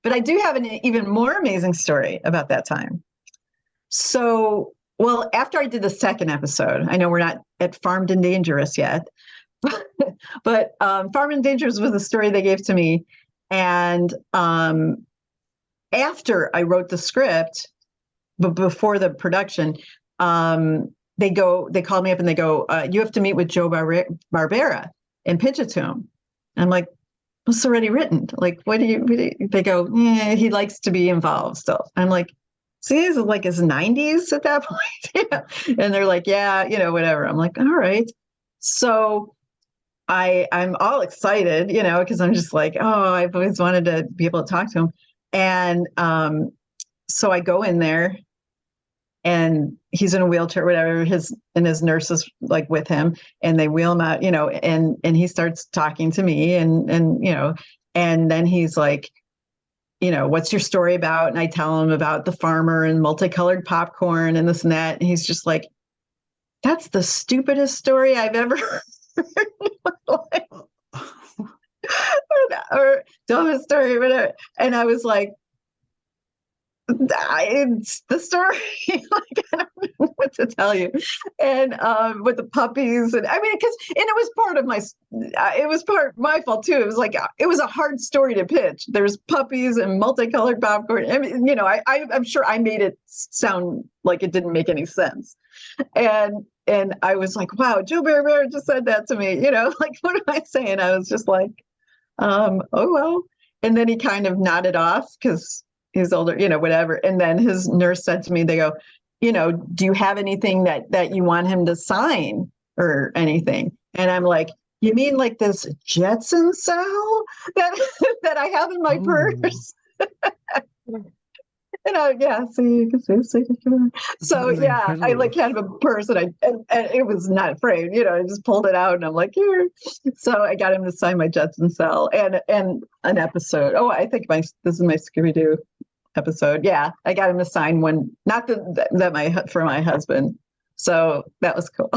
But I do have an even more amazing story about that time. So, well, after I did the second episode, I know we're not at Farmed and Dangerous yet, but Farmed and Dangerous was the story they gave to me. And after I wrote the script, but before the production, they called me up and they go, you have to meet with Joe Barbera and pitch it to him. And I'm like, it's already written. Like, what do you, they go, yeah, he likes to be involved still. I'm like, see, he's like his 90s at that point. And they're like, yeah, whatever. I'm like, all right. So I'm all excited, because I'm just like, oh, I've always wanted to be able to talk to him. And so I go in there and he's in a wheelchair, whatever, his nurse is like with him, and they wheel him out, and he starts talking to me and and then he's like, what's your story about? And I tell him about the farmer and multicolored popcorn and this and that. And he's just like, that's the stupidest story I've ever heard in my life. or dumbest story, whatever. And I was like, it's the story. Like, I don't know what to tell you. And with the puppies, and I mean, and it was part of my fault too. It was like, it was a hard story to pitch. There's puppies and multicolored popcorn. I mean, I'm sure I made it sound like it didn't make any sense. And I was like, wow, Joe Barbera just said that to me, like, what am I saying? I was just like, oh, well. And then he kind of nodded off because he's older, whatever. And then his nurse said to me, they go, do you have anything that you want him to sign or anything? And I'm like, you mean like this Jetson cell that I have in my purse? And so you can see signature. So yeah, I like had a purse and it was not framed, I just pulled it out and I'm like, here. So I got him to sign my Jetson cell and an episode. Oh, I think this is my Scooby Doo episode. Yeah, I got him to sign one, not for my husband. So that was cool.